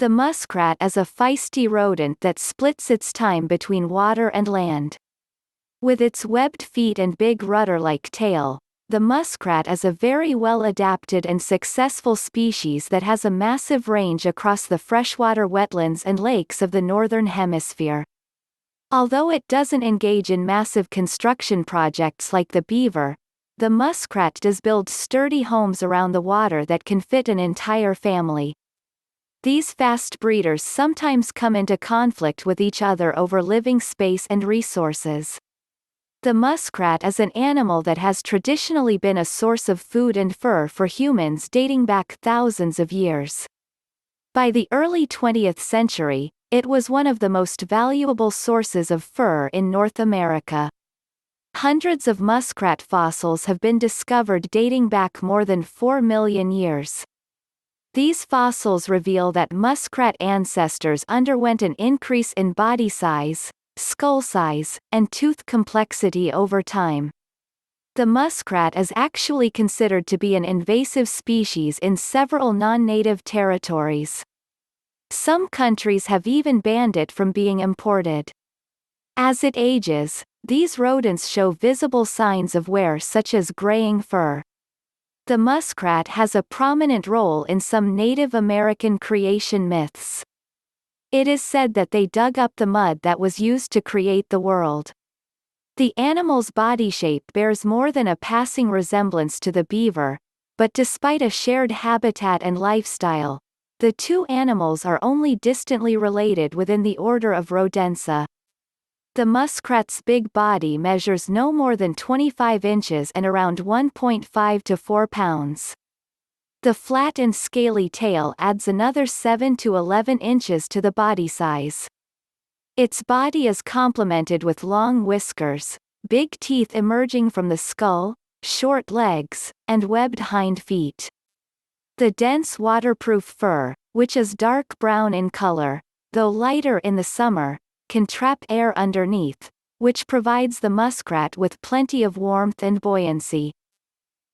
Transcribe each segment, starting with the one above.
The muskrat is a feisty rodent that splits its time between water and land. With its webbed feet and big rudder-like tail, the muskrat is a very well-adapted and successful species that has a massive range across the freshwater wetlands and lakes of the Northern Hemisphere. Although it doesn't engage in massive construction projects like the beaver, the muskrat does build sturdy homes around the water that can fit an entire family. These fast breeders sometimes come into conflict with each other over living space and resources. The muskrat is an animal that has traditionally been a source of food and fur for humans dating back thousands of years. By the early 20th century, it was one of the most valuable sources of fur in North America. Hundreds of muskrat fossils have been discovered dating back more than 4 million years. These fossils reveal that muskrat ancestors underwent an increase in body size, skull size, and tooth complexity over time. The muskrat is actually considered to be an invasive species in several non-native territories. Some countries have even banned it from being imported. As it ages, these rodents show visible signs of wear such as graying fur. The muskrat has a prominent role in some Native American creation myths. It is said that they dug up the mud that was used to create the world. The animal's body shape bears more than a passing resemblance to the beaver, but despite a shared habitat and lifestyle, the two animals are only distantly related within the order of Rodentia. The muskrat's big body measures no more than 25 inches and around 1.5 to 4 pounds. The flat and scaly tail adds another 7 to 11 inches to the body size. Its body is complemented with long whiskers, big teeth emerging from the skull, short legs, and webbed hind feet. The dense waterproof fur, which is dark brown in color, though lighter in the summer, can trap air underneath, which provides the muskrat with plenty of warmth and buoyancy.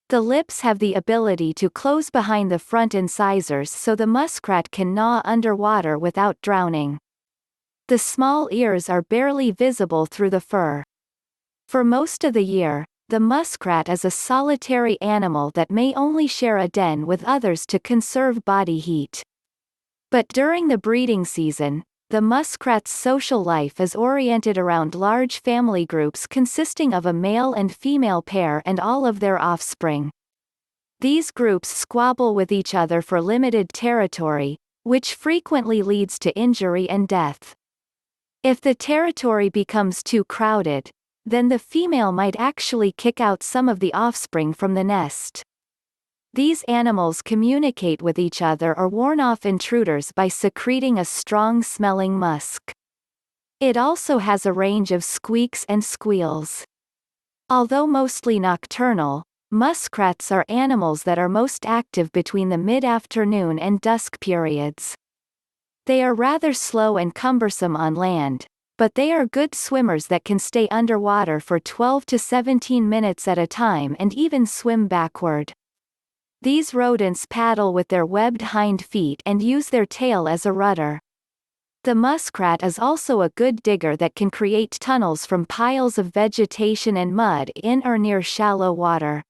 The lips have the ability to close behind the front incisors so the muskrat can gnaw underwater without drowning. The small ears are barely visible through the fur. For most of the year, the muskrat is a solitary animal that may only share a den with others to conserve body heat. But during the breeding season, the muskrat's social life is oriented around large family groups consisting of a male and female pair and all of their offspring. These groups squabble with each other for limited territory, which frequently leads to injury and death. If the territory becomes too crowded, then the female might actually kick out some of the offspring from the nest. These animals communicate with each other or warn off intruders by secreting a strong-smelling musk. It also has a range of squeaks and squeals. Although mostly nocturnal, muskrats are animals that are most active between the mid-afternoon and dusk periods. They are rather slow and cumbersome on land, but they are good swimmers that can stay underwater for 12 to 17 minutes at a time and even swim backward. These rodents paddle with their webbed hind feet and use their tail as a rudder. The muskrat is also a good digger that can create tunnels from piles of vegetation and mud in or near shallow water.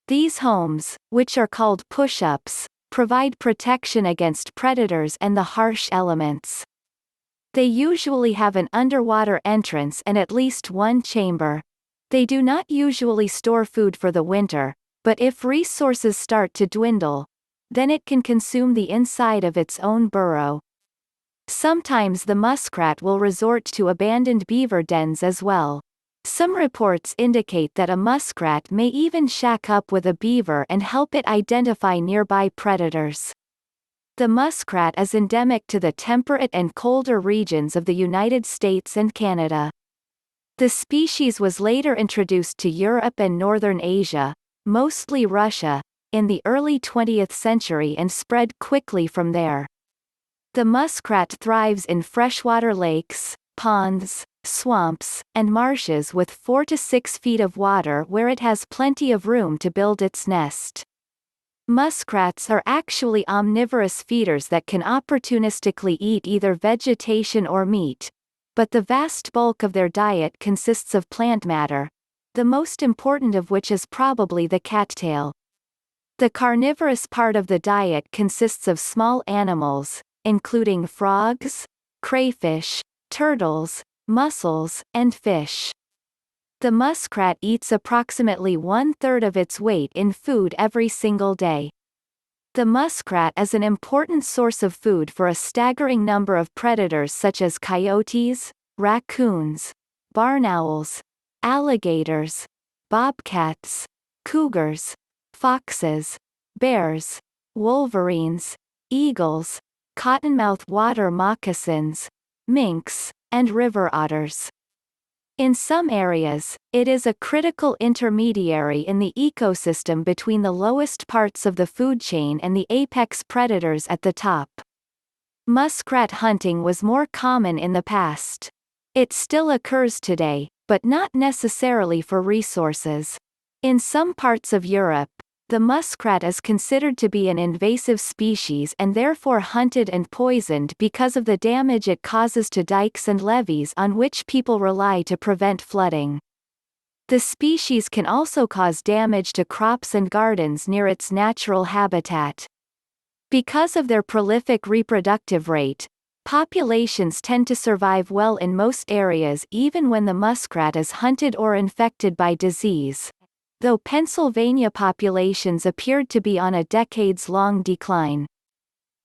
These homes, which are called push-ups, provide protection against predators and the harsh elements. They usually have an underwater entrance and at least one chamber. They do not usually store food for the winter, but if resources start to dwindle, then it can consume the inside of its own burrow. Sometimes the muskrat will resort to abandoned beaver dens as well. Some reports indicate that a muskrat may even shack up with a beaver and help it identify nearby predators. The muskrat is endemic to the temperate and colder regions of the United States and Canada. The species was later introduced to Europe and Northern Asia, mostly Russia, in the early 20th century and spread quickly from there. The muskrat thrives in freshwater lakes, ponds, swamps, and marshes with 4 to 6 feet of water where it has plenty of room to build its nest. Muskrats are actually omnivorous feeders that can opportunistically eat either vegetation or meat, but the vast bulk of their diet consists of plant matter, the most important of which is probably the cattail. The carnivorous part of the diet consists of small animals, including frogs, crayfish, turtles, mussels, and fish. The muskrat eats approximately 1/3 of its weight in food every single day. The muskrat is an important source of food for a staggering number of predators such as coyotes, raccoons, barn owls, alligators, bobcats, cougars, foxes, bears, wolverines, eagles, cottonmouth water moccasins, minks, and river otters. In some areas, it is a critical intermediary in the ecosystem between the lowest parts of the food chain and the apex predators at the top. Muskrat hunting was more common in the past. It still occurs today, but not necessarily for resources. In some parts of Europe, the muskrat is considered to be an invasive species and therefore hunted and poisoned because of the damage it causes to dikes and levees on which people rely to prevent flooding. The species can also cause damage to crops and gardens near its natural habitat. Because of their prolific reproductive rate, populations tend to survive well in most areas even when the muskrat is hunted or infected by disease, though Pennsylvania populations appeared to be on a decades-long decline.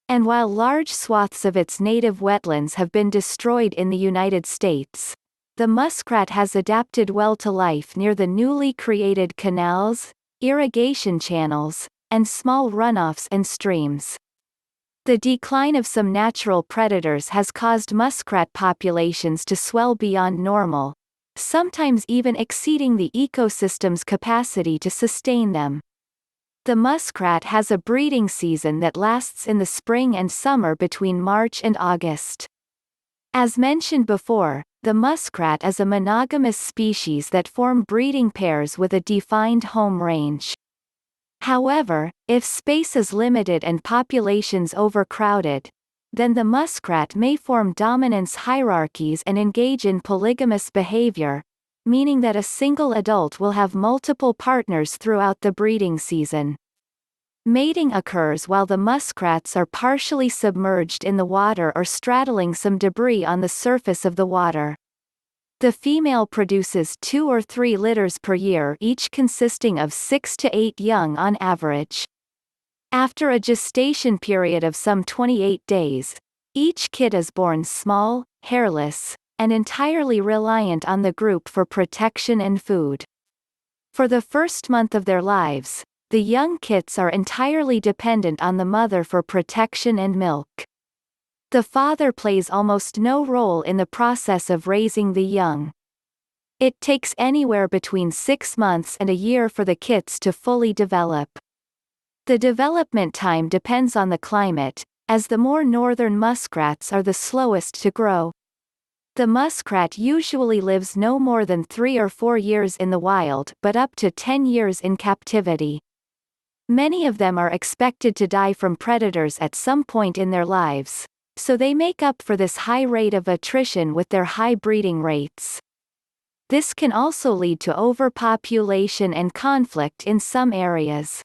And while large swaths of its native wetlands have been destroyed in the United States, the muskrat has adapted well to life near the newly created canals, irrigation channels, and small runoffs and streams. The decline of some natural predators has caused muskrat populations to swell beyond normal, sometimes even exceeding the ecosystem's capacity to sustain them. The muskrat has a breeding season that lasts in the spring and summer between March and August. As mentioned before, the muskrat is a monogamous species that form breeding pairs with a defined home range. However, if space is limited and populations overcrowded, then the muskrat may form dominance hierarchies and engage in polygamous behavior, meaning that a single adult will have multiple partners throughout the breeding season. Mating occurs while the muskrats are partially submerged in the water or straddling some debris on the surface of the water. The female produces 2 or 3 litters per year, each consisting of 6 to 8 young on average. After a gestation period of some 28 days, each kid is born small, hairless, and entirely reliant on the group for protection and food. For the first month of their lives, the young kits are entirely dependent on the mother for protection and milk. The father plays almost no role in the process of raising the young. It takes anywhere between 6 months and a year for the kits to fully develop. The development time depends on the climate, as the more northern muskrats are the slowest to grow. The muskrat usually lives no more than 3 or 4 years in the wild but up to 10 years in captivity. Many of them are expected to die from predators at some point in their lives, so they make up for this high rate of attrition with their high breeding rates. This can also lead to overpopulation and conflict in some areas.